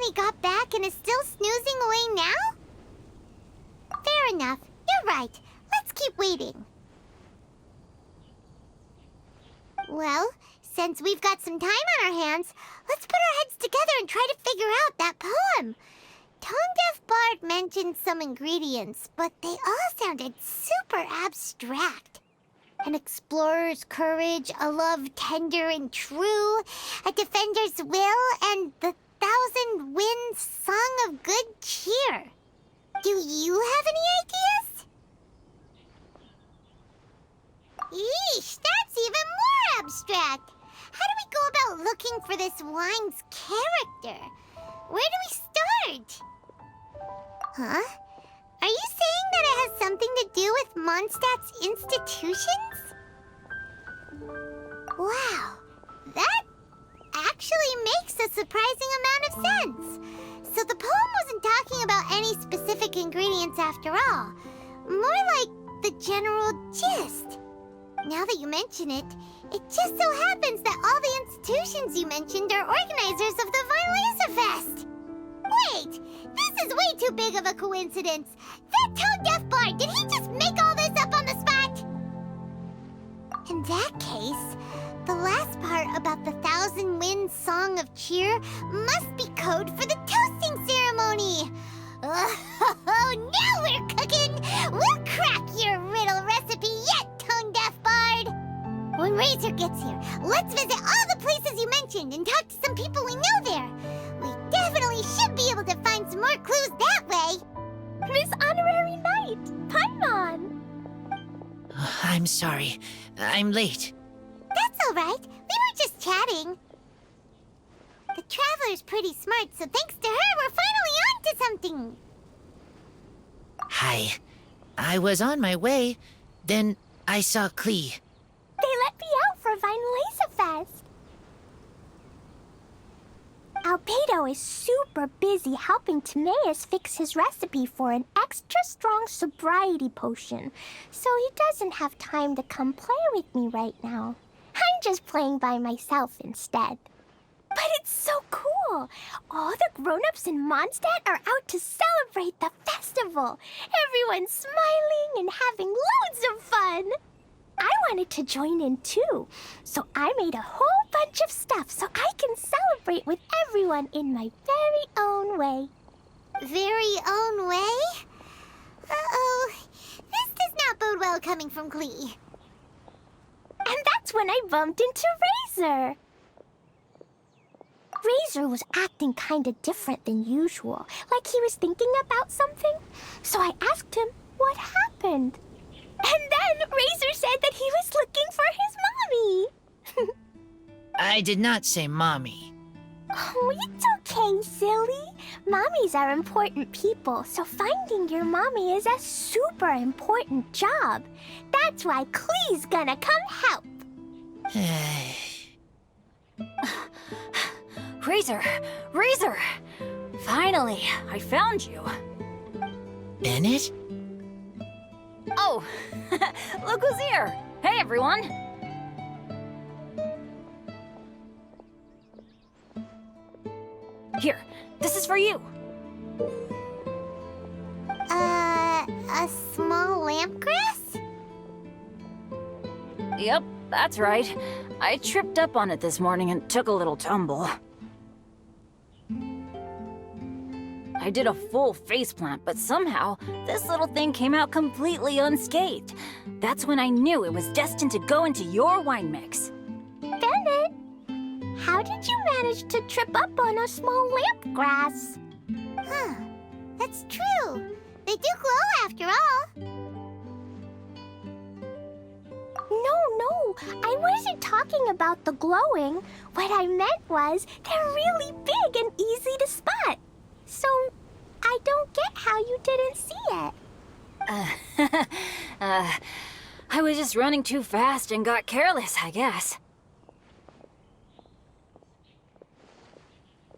he got back and is still snoozing away now? Fair enough. You're right. Let's keep waiting. Well, since we've got some time on our hands, let's put our heads together and try to figure out that poem. Tone-deaf Bard mentioned some ingredients, but they all sounded super abstract. An explorer's courage, a love tender and true, a defender's will, and the thousand winds song of good cheer. Do you have any ideas? Eesh, that's even more abstract. How do we go about looking for this wine's character? Where do we start? Huh? Are you saying that it has something to do with Mondstadt's institutions? Wow, that actually makes a surprising amount of sense. So the poem wasn't talking about any specific ingredients after all. More like the general gist. Now that you mention it, it just so happens that all the institutions you mentioned are organizers of the Vine Laser Fest. Wait, this is way too big of a coincidence. That tone-deaf bard, did he just make all this up on the spot? In that case, the last part about the Thousand Winds Song of Cheer must be code for the toasting ceremony. Oh, now we're cooking! We'll crack your riddle recipe yet, tone-deaf bard! When Razor gets here, let's visit all the places you mentioned and talk to some people we know there. We definitely should be able to find some more clues that way. Miss Honorary Knight, Paimon! I'm sorry. I'm late. That's all right. We were just chatting. The Traveler's pretty smart, so thanks to her, we're finally on to something. Hi. I was on my way, then I saw Klee. They let me out for Vine Laser Fest. Albedo is super busy helping Timaeus fix his recipe for an extra strong sobriety potion, so he doesn't have time to come play with me right now. I'm just playing by myself instead. But it's so cool! All the grown-ups in Mondstadt are out to celebrate the festival. Everyone's smiling and having loads of fun. I wanted to join in too, so I made a whole bunch of stuff so I can celebrate with everyone in my very own way. Very own way? Uh-oh. This does not bode well coming from Klee. And that's when I bumped into Razor. Razor was acting kinda different than usual, like he was thinking about something. So I asked him what happened. And then Razor said that he was looking for his mommy. I did not say mommy. Oh, it's okay, Seelie. Mommies are important people, so finding your mommy is a super important job. That's why Klee's gonna come help. Razor! Razor! Finally, I found you. Bennett? Oh, look who's here! Hey, everyone! Here, this is for you. A small lampgrass? Yep, that's right. I tripped up on it this morning and took a little tumble. I did a full faceplant, but somehow, this little thing came out completely unscathed. That's when I knew it was destined to go into your wine mix. Bennett, how did you manage to trip up on a small lamp grass? Huh. That's true. They do glow after all. No, I wasn't talking about the glowing. What I meant was they're really big and easy to spot. So, I don't get how you didn't see it. I was just running too fast and got careless, I guess.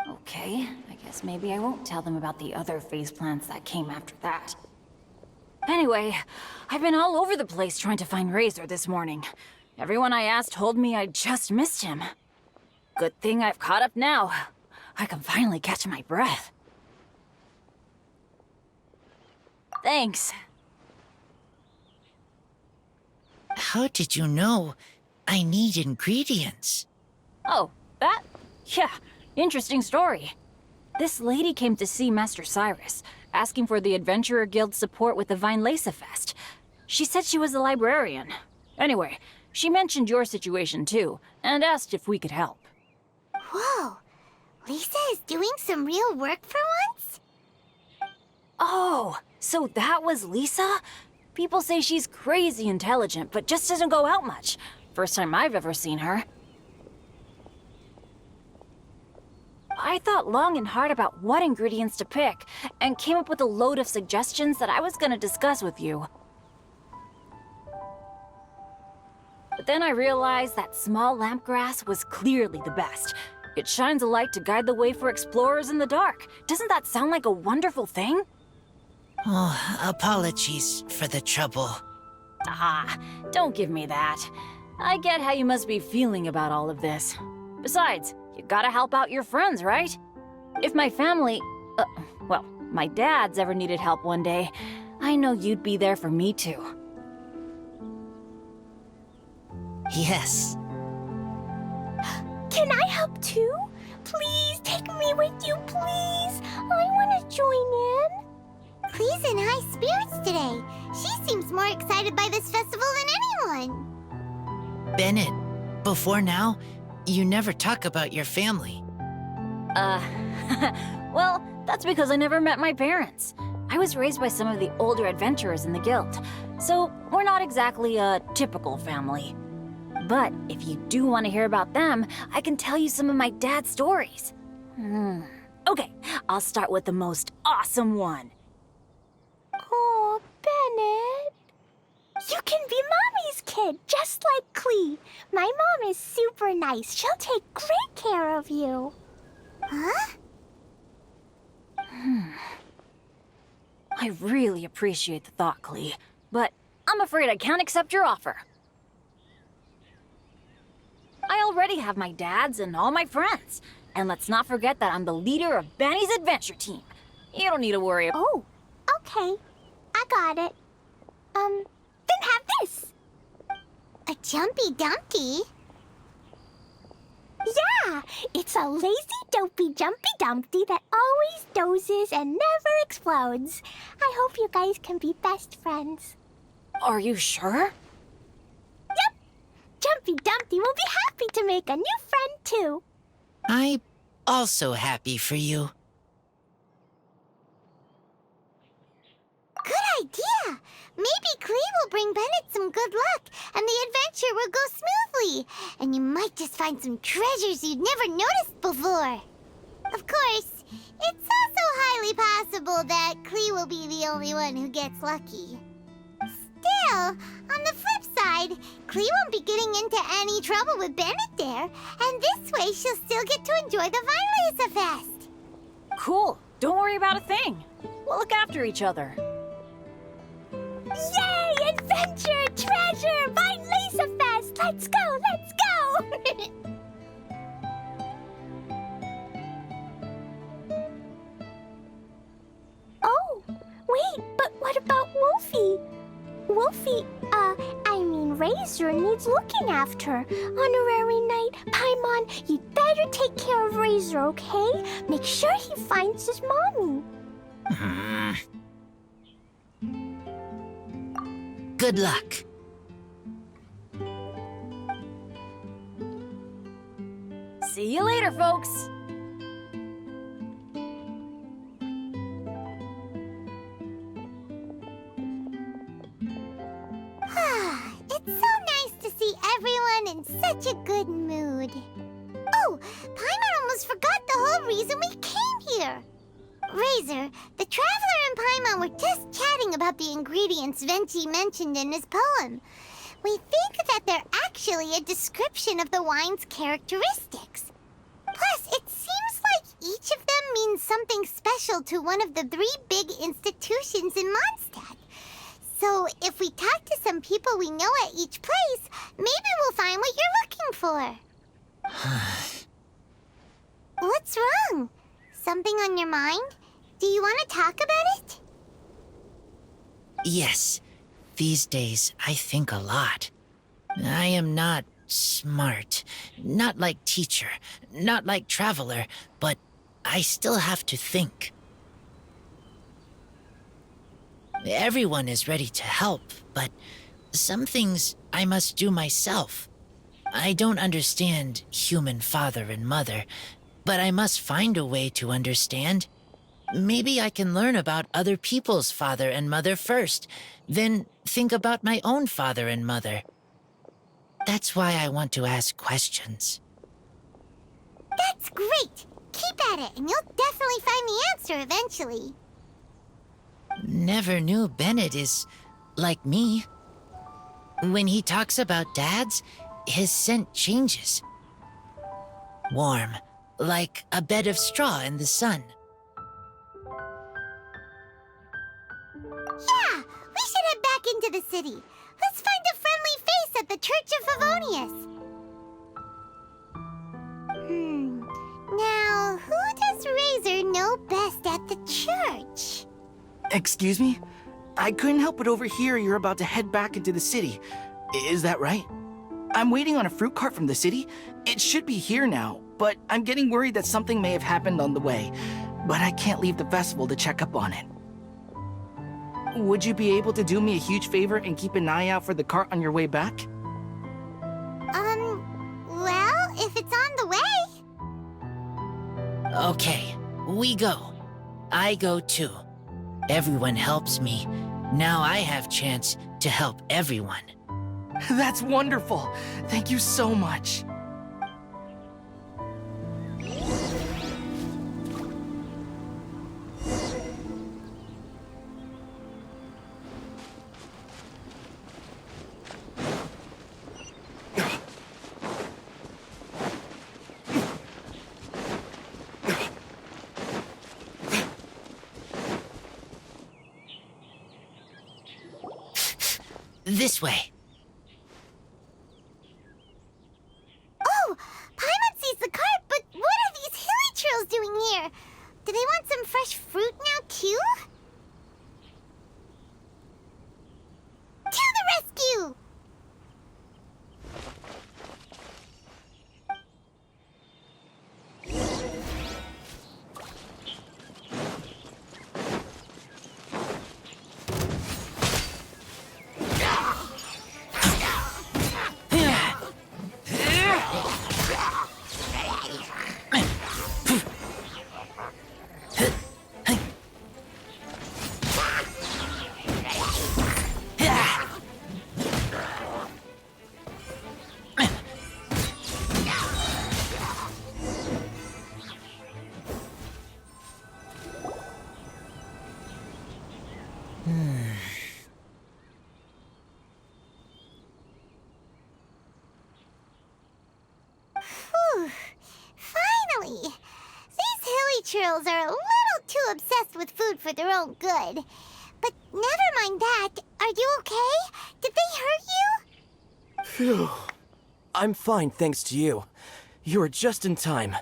Okay, I guess maybe I won't tell them about the other faceplants that came after that. Anyway, I've been all over the place trying to find Razor this morning. Everyone I asked told me I just missed him. Good thing I've caught up now. I can finally catch my breath. Thanks. How did you know I need ingredients? Oh, that? Yeah, interesting story. This lady came to see Master Cyrus, asking for the Adventurer Guild's support with the Vine Lace Fest. She said she was a librarian. Anyway, she mentioned your situation too, and asked if we could help. Whoa, Lisa is doing some real work for once? Oh, so that was Lisa? People say she's crazy intelligent, but just doesn't go out much. First time I've ever seen her. I thought long and hard about what ingredients to pick, and came up with a load of suggestions that I was gonna discuss with you. But then I realized that small lampgrass was clearly the best. It shines a light to guide the way for explorers in the dark. Doesn't that sound like a wonderful thing? Oh, apologies for the trouble. Ah, don't give me that. I get how you must be feeling about all of this. Besides, you gotta help out your friends, right? If my family, well, my dad's ever needed help one day, I know you'd be there for me too. Yes. Can I help too? Please take me with you, please. I want to join in. Clee's in high spirits today. She seems more excited by this festival than anyone. Bennett, before now, you never talk about your family. Well, that's because I never met my parents. I was raised by some of the older adventurers in the guild, so we're not exactly a typical family. But if you do want to hear about them, I can tell you some of my dad's stories. Okay, I'll start with the most awesome one. Oh, Bennett. You can be Mommy's kid, just like Clee. My mom is super nice. She'll take great care of you. Huh? I really appreciate the thought, Clee, but I'm afraid I can't accept your offer. I already have my dad's and all my friends. And let's not forget that I'm the leader of Benny's adventure team. You don't need to worry about— Oh, okay. I got it. Then have this. A Jumpy Dumpty? Yeah, it's a lazy, dopey, jumpy dumpty that always dozes and never explodes. I hope you guys can be best friends. Are you sure? Yep. Jumpy Dumpty will be happy to make a new friend, too. I'm also happy for you. Good idea! Maybe Clee will bring Bennett some good luck, and the adventure will go smoothly. And you might just find some treasures you'd never noticed before. Of course, it's also highly possible that Clee will be the only one who gets lucky. Still, on the flip side, Clee won't be getting into any trouble with Bennett there, and this way she'll still get to enjoy the Vine Lace Fest. Cool. Don't worry about a thing. We'll look after each other. Yay! Adventure! Treasure! Vine Lace Fest! Let's go! Let's go! Oh, wait, but what about Wolfie? Wolfie, Razor needs looking after. Honorary Knight, Paimon, you'd better take care of Razor, okay? Make sure he finds his mommy. Good luck. See you later, folks. It's so nice to see everyone in such a good mood. Oh, Paimon almost forgot the whole reason we came here. Razor, the Traveler and Paimon were just chatting about the ingredients Venti mentioned in his poem. We think that they're actually a description of the wine's characteristics. Plus, it seems like each of them means something special to one of the 3 big institutions in Mondstadt. So, if we talk to some people we know at each place, maybe we'll find what you're looking for. What's wrong? Something on your mind? Do you want to talk about it? Yes, these days I think a lot. I am not smart, not like teacher, not like traveler, but I still have to think. Everyone is ready to help, but some things I must do myself. I don't understand human father and mother, but I must find a way to understand. Maybe I can learn about other people's father and mother first, then think about my own father and mother. That's why I want to ask questions. That's great! Keep at it, and you'll definitely find the answer eventually. Never knew Bennett is like me. When he talks about dads, his scent changes. Warm, like a bed of straw in the sun. Yeah, we should head back into the city. Let's find a friendly face at the Church of Favonius. Now, who does Razor know best at the church? Excuse me? I couldn't help but overhear you're about to head back into the city. Is that right? I'm waiting on a fruit cart from the city. It should be here now, but I'm getting worried that something may have happened on the way. But I can't leave the festival to check up on it. Would you be able to do me a huge favor and keep an eye out for the cart on your way back? Well, if it's on the way. Okay, we go. I go too. Everyone helps me. Now I have chance to help everyone. That's wonderful. Thank you so much. This way. Oh, Paimon sees the cart, but what are these hilly trills doing here? Do they want some fresh fruit now, too? To the rescue! Whew. Finally! These hilly trills are a little too obsessed with food for their own good. But never mind that. Are you okay? Did they hurt you? Phew. I'm fine, thanks to you. You were just in time.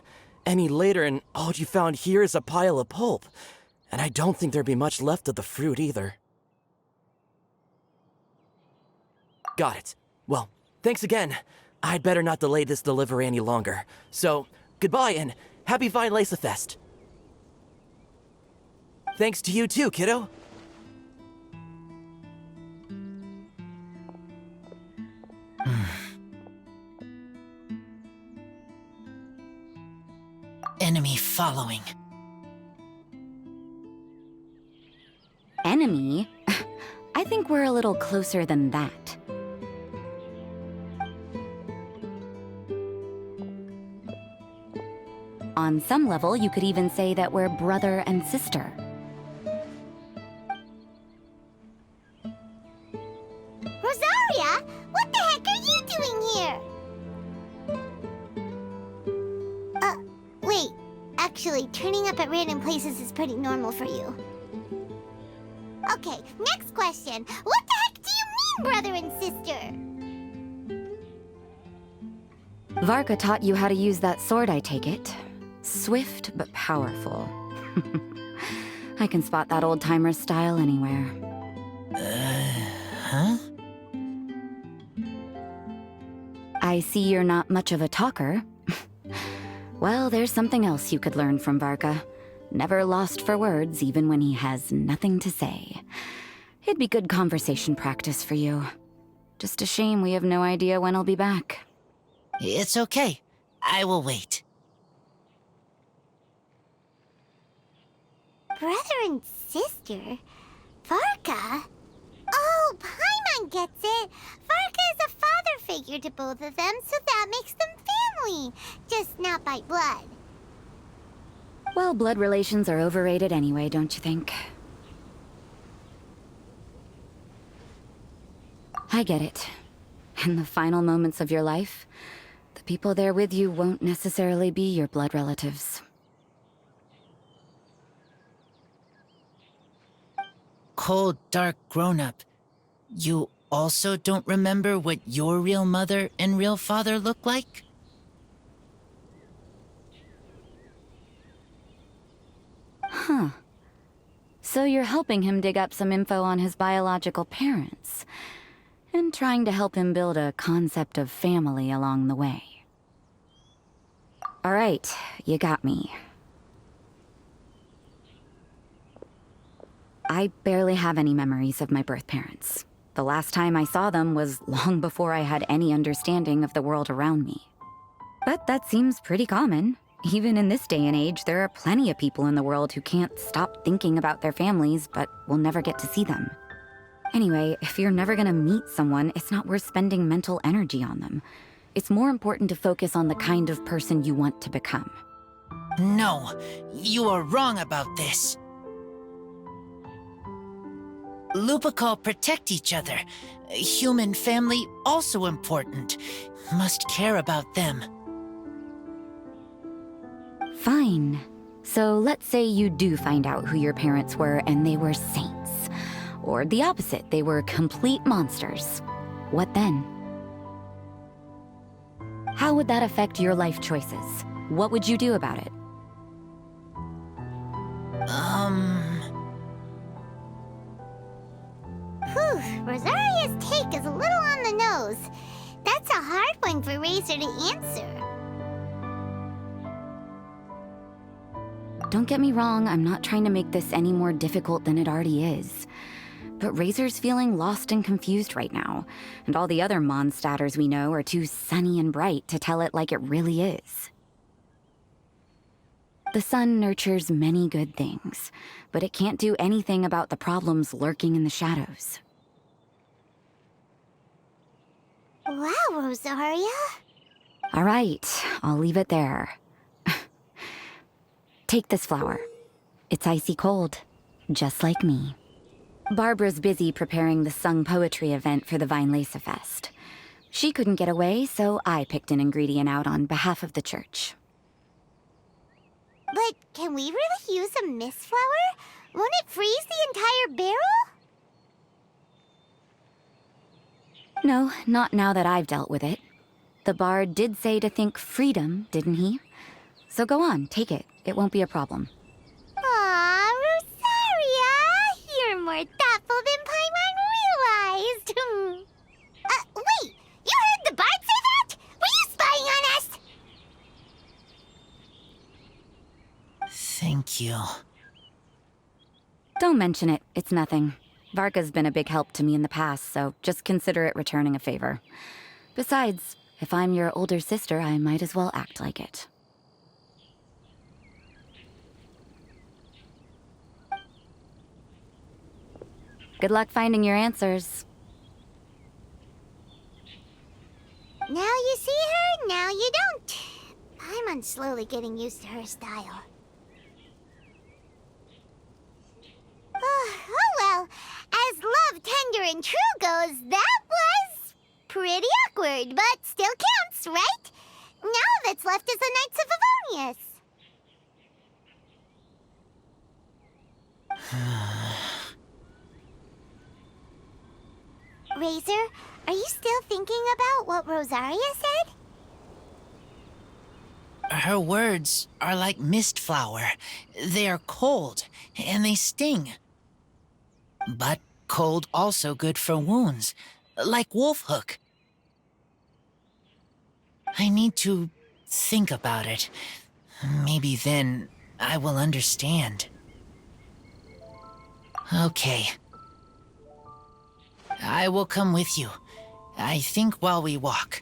Any later and all you found here is a pile of pulp. And I don't think there'd be much left of the fruit either. Got it. Well, thanks again. I'd better not delay this delivery any longer. So, goodbye and happy Vine Fest. Thanks to you too, kiddo. Enemy following. Enemy? I think we're a little closer than that. On some level, you could even say that we're brother and sister. Rosaria, what the heck are you doing here? Wait. Actually, turning up at random places is pretty normal for you. Okay, next question. What the heck do you mean, brother and sister? Varka taught you how to use that sword, I take it. Swift but powerful. I can spot that old-timer's style anywhere. Huh? I see you're not much of a talker. Well, there's something else you could learn from Varka. Never lost for words, even when he has nothing to say. It'd be good conversation practice for you. Just a shame we have no idea when he'll be back. It's okay. I will wait. Brother and sister? Varka? Oh, Paimon gets it. Varka is a father figure to both of them, so that makes them family. Just not by blood. Well, blood relations are overrated anyway, don't you think? I get it. In the final moments of your life, the people there with you won't necessarily be your blood relatives. Cold, dark grown-up. You also don't remember what your real mother and real father look like? Huh. So you're helping him dig up some info on his biological parents, and trying to help him build a concept of family along the way. All right, you got me. I barely have any memories of my birth parents. The last time I saw them was long before I had any understanding of the world around me. But that seems pretty common. Even in this day and age, there are plenty of people in the world who can't stop thinking about their families, but will never get to see them. Anyway, if you're never gonna meet someone, it's not worth spending mental energy on them. It's more important to focus on the kind of person you want to become. No, you are wrong about this. Lupical protect each other. Human family also important. Must care about them. Fine. So let's say you do find out who your parents were and they were saints. Or the opposite, they were complete monsters. What then? How would that affect your life choices? What would you do about it? Whew, Rosaria's take is a little on the nose. That's a hard one for Razor to answer. Don't get me wrong, I'm not trying to make this any more difficult than it already is. But Razor's feeling lost and confused right now, and all the other Mondstadters we know are too sunny and bright to tell it like it really is. The sun nurtures many good things, but it can't do anything about the problems lurking in the shadows. Wow, Rosaria. All right, I'll leave it there. Take this flower. It's icy cold, just like me. Barbara's busy preparing the sung poetry event for the Vinelesa Fest. She couldn't get away, so I picked an ingredient out on behalf of the church. But can we really use a mist flower? Won't it freeze the entire barrel? No, not now that I've dealt with it. The bard did say to think freedom, didn't he? So go on, take it. It won't be a problem. Aw, Rosaria! You're more thoughtful than Paimon realized. Wait! You heard the bard say that? Were you spying on us? Thank you. Don't mention it. It's nothing. Varka's been a big help to me in the past, so just consider it returning a favor. Besides, if I'm your older sister, I might as well act like it. Good luck finding your answers. Now you see her, now you don't. Paimon's slowly getting used to her style. Oh well, as love tender and true goes, that was pretty awkward, but still counts, right? Now all that's left is the Knights of Avonius. Razor, are you still thinking about what Rosaria said? Her words are like mist flower. They are cold, and they sting. But cold also good for wounds, like wolfhook. I need to think about it. Maybe then I will understand. Okay. I will come with you. I think while we walk.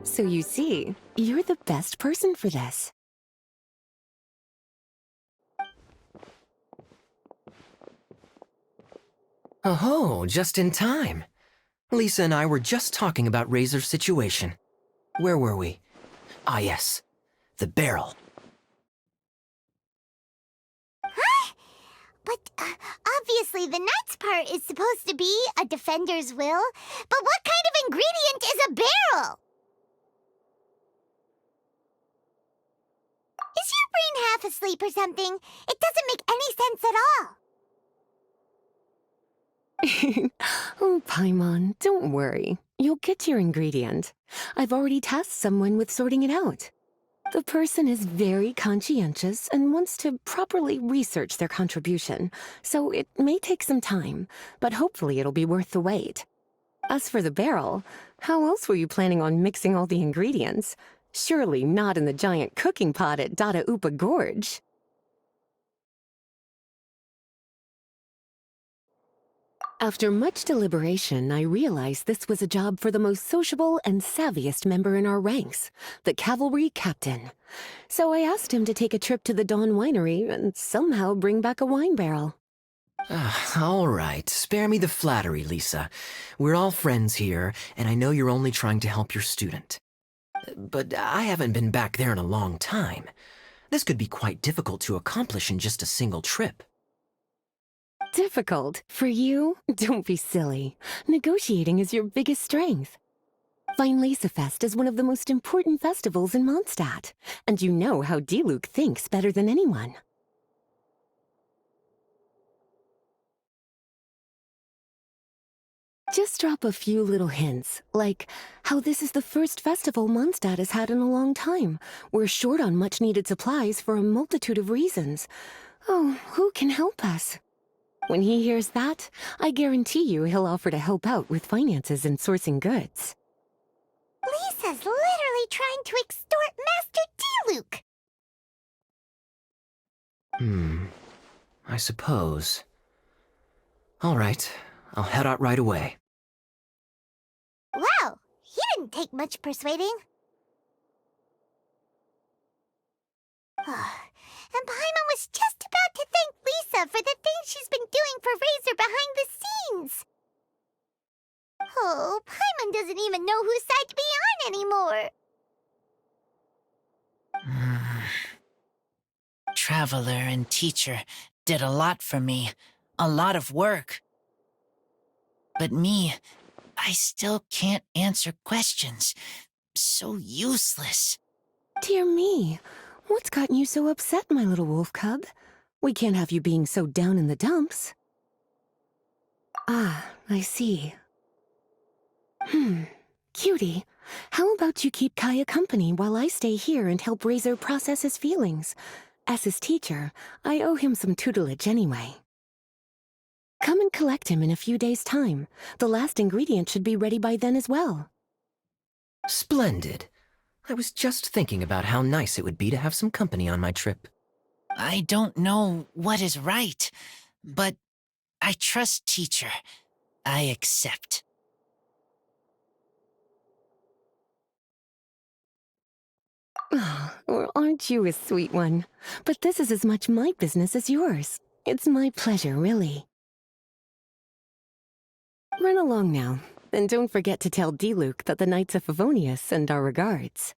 So you see, you're the best person for this. Oh, just in time. Lisa and I were just talking about Razor's situation. Where were we? Ah, yes. The barrel. Huh? But obviously the nuts part is supposed to be a defender's will. But what kind of ingredient is a barrel? Is your brain half asleep or something? It doesn't make any sense at all. Oh, Paimon, don't worry. You'll get your ingredient. I've already tasked someone with sorting it out. The person is very conscientious and wants to properly research their contribution, so it may take some time, but hopefully it'll be worth the wait. As for the barrel, how else were you planning on mixing all the ingredients? Surely not in the giant cooking pot at Dada Upa Gorge. After much deliberation, I realized this was a job for the most sociable and savviest member in our ranks, the cavalry captain. So I asked him to take a trip to the Dawn Winery and somehow bring back a wine barrel. All right, spare me the flattery, Lisa. We're all friends here, and I know you're only trying to help your student. But I haven't been back there in a long time. This could be quite difficult to accomplish in just a single trip. Difficult? For you? Don't be silly. Negotiating is your biggest strength. Fest is one of the most important festivals in Mondstadt, and you know how Diluc thinks better than anyone. Just drop a few little hints, like how this is the first festival Mondstadt has had in a long time. We're short on much-needed supplies for a multitude of reasons. Oh, who can help us? When he hears that, I guarantee you he'll offer to help out with finances and sourcing goods. Lisa's literally trying to extort Master Diluc. I suppose. All right, I'll head out right away. Wow, he didn't take much persuading. And Paimon was just about to thank Lisa for the things she's been doing for Razor behind the scenes. Oh, Paimon doesn't even know whose side to be on anymore. Traveler and teacher did a lot for me, a lot of work. But me, I still can't answer questions. So useless. Dear me, what's gotten you so upset, my little wolf cub? We can't have you being so down in the dumps. Ah, I see. Cutie, how about you keep Kaya company while I stay here and help Razor process his feelings? As his teacher, I owe him some tutelage anyway. Come and collect him in a few days' time. The last ingredient should be ready by then as well. Splendid. I was just thinking about how nice it would be to have some company on my trip. I don't know what is right, but I trust teacher. I accept. Oh, well, aren't you a sweet one? But this is as much my business as yours. It's my pleasure, really. Run along now, and don't forget to tell Diluc that the Knights of Favonius send our regards.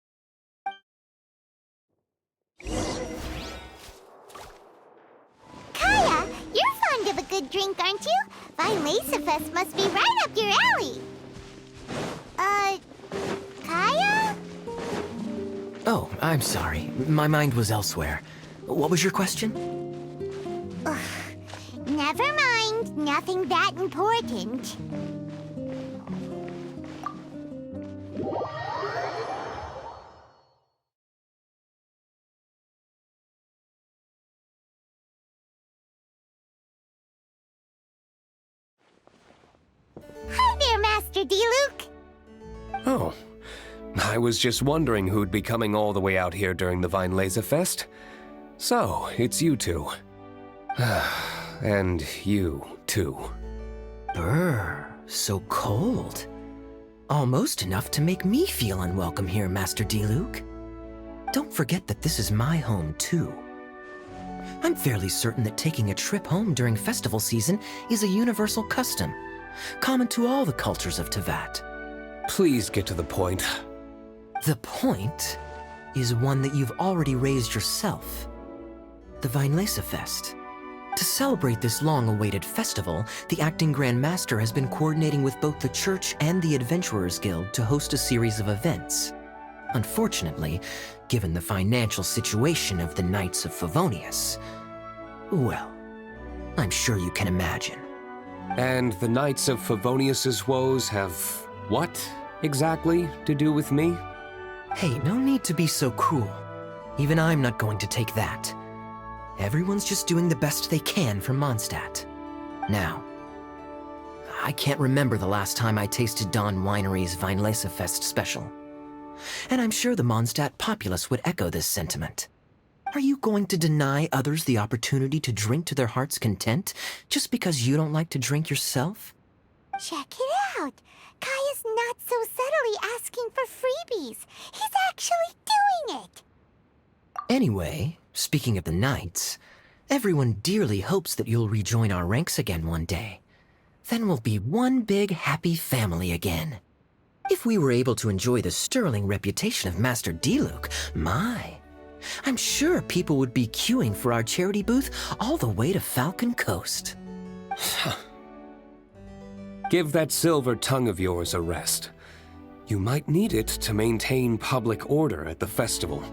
Kaya, you're fond of a good drink, aren't you? Fest must be right up your alley. Kaya? I'm sorry. My mind was elsewhere. What was your question? Never mind. Nothing that important. Hi there, Master D-Luke. Oh, I was just wondering who'd be coming all the way out here during the Vine Laser Fest. So, it's you two. And you, too. Brr, so cold. Almost enough to make me feel unwelcome here, Master D-Luke. Don't forget that this is my home, too. I'm fairly certain that taking a trip home during festival season is a universal custom, common to all the cultures of Teyvat. Please get to the point. The point is one that you've already raised yourself. The Vinelesa Fest. To celebrate this long-awaited festival, the Acting Grand Master has been coordinating with both the Church and the Adventurers Guild to host a series of events. Unfortunately, given the financial situation of the Knights of Favonius, well, I'm sure you can imagine. And the Knights of Favonius's woes have what exactly to do with me? Hey, no need to be so cruel. Even I'm not going to take that. Everyone's just doing the best they can for Mondstadt. Now, I can't remember the last time I tasted Dawn Winery's Vinelesa Fest special. And I'm sure the Mondstadt populace would echo this sentiment. Are you going to deny others the opportunity to drink to their heart's content just because you don't like to drink yourself? Check it out. Kaya's not so subtly asking for freebies. He's actually doing it. Anyway, speaking of the Knights, everyone dearly hopes that you'll rejoin our ranks again one day. Then we'll be one big happy family again. If we were able to enjoy the sterling reputation of Master D-Luke, my, I'm sure people would be queuing for our charity booth all the way to Falcon Coast. Give that silver tongue of yours a rest. You might need it to maintain public order at the festival.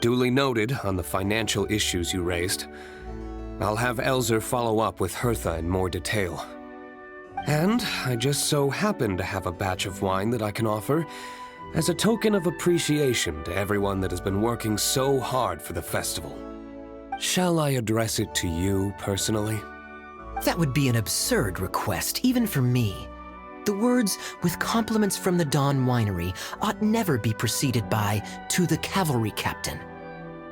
Duly noted on the financial issues you raised. I'll have Elzer follow up with Hertha in more detail. And I just so happen to have a batch of wine that I can offer as a token of appreciation to everyone that has been working so hard for the festival. Shall I address it to you personally? That would be an absurd request, even for me. The words, with compliments from the Dawn Winery, ought never be preceded by, to the cavalry captain.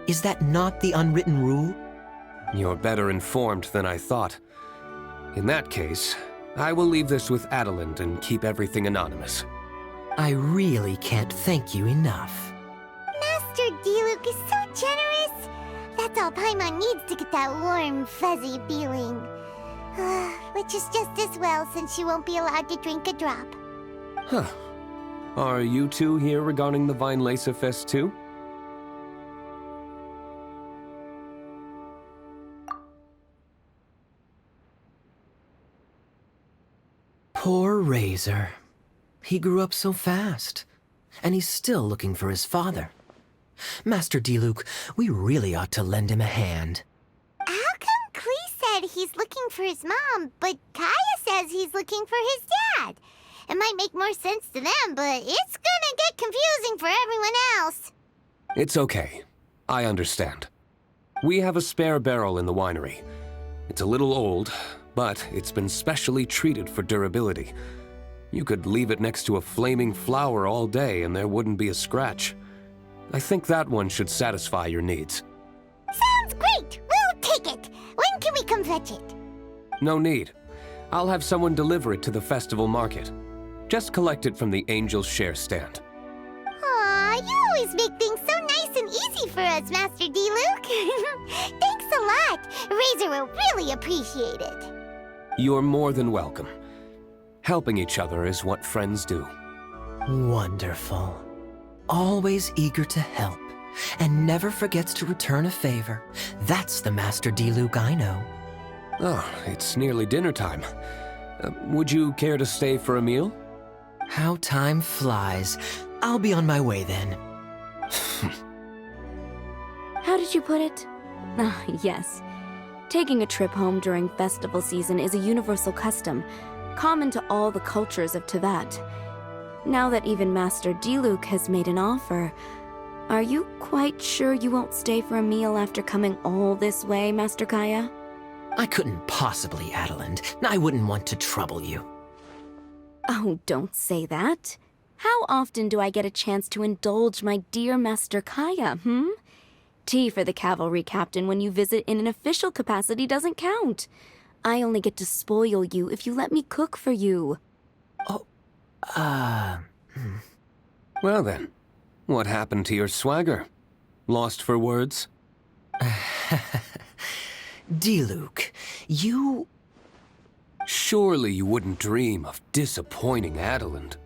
Is that not the unwritten rule? You're better informed than I thought. In that case, I will leave this with Adeland and keep everything anonymous. I really can't thank you enough. Master D-Luke is so generous. That's all Paimon needs to get that warm, fuzzy feeling. Which is just as well since she won't be allowed to drink a drop. Huh. Are you two here regarding the Vinelesa Fest too? Poor Razor. He grew up so fast, and he's still looking for his father. Master D-Luke, we really ought to lend him a hand. How come Klee said he's looking for his mom, but Kaya says he's looking for his dad? It might make more sense to them, but it's gonna get confusing for everyone else. It's okay. I understand. We have a spare barrel in the winery. It's a little old, but it's been specially treated for durability. You could leave it next to a flaming flower all day and there wouldn't be a scratch. I think that one should satisfy your needs. Sounds great! We'll take it! When can we come fetch it? No need. I'll have someone deliver it to the festival market. Just collect it from the Angel's Share stand. Aw, you always make things so nice and easy for us, Master D-Luke. Thanks a lot. Razor will really appreciate it. You're more than welcome. Helping each other is what friends do. Wonderful. Always eager to help, and never forgets to return a favor. That's the Master D-Luke I know. Oh, it's nearly dinner time. Would you care to stay for a meal? How time flies. I'll be on my way then. did you put it? Ah, yes. Taking a trip home during festival season is a universal custom, common to all the cultures of Teyvat. Now that even Master Diluc has made an offer, are you quite sure you won't stay for a meal after coming all this way, Master Kaya? I couldn't possibly, Adeland. I wouldn't want to trouble you. Oh, don't say that. How often do I get a chance to indulge my dear Master Kaya, Tea for the cavalry captain when you visit in an official capacity doesn't count. I only get to spoil you if you let me cook for you. Oh, Well then, what happened to your swagger? Lost for words? Diluc, you... Surely you wouldn't dream of disappointing Adeland.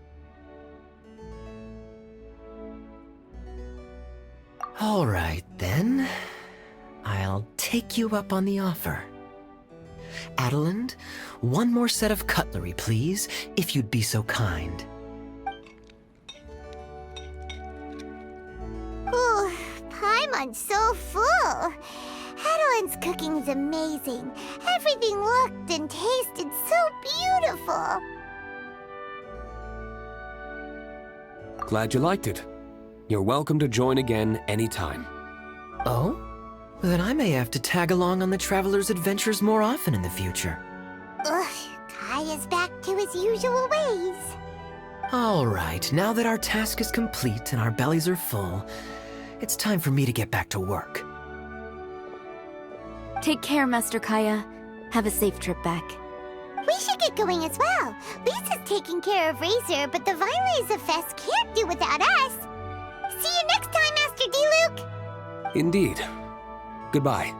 All right, then. I'll take you up on the offer. Adeland, one more set of cutlery, please, if you'd be so kind. Ooh, Paimon's so full. Adeline's cooking's amazing. Everything looked and tasted so beautiful. Glad you liked it. You're welcome to join again anytime. Oh? Then I may have to tag along on the Traveler's adventures more often in the future. Ugh, Kaya's back to his usual ways. All right, now that our task is complete and our bellies are full, it's time for me to get back to work. Take care, Master Kaya. Have a safe trip back. We should get going as well. Lisa's taking care of Razor, but the Vileza Fest can't do without us. See you next time, Master Diluc! Indeed. Goodbye.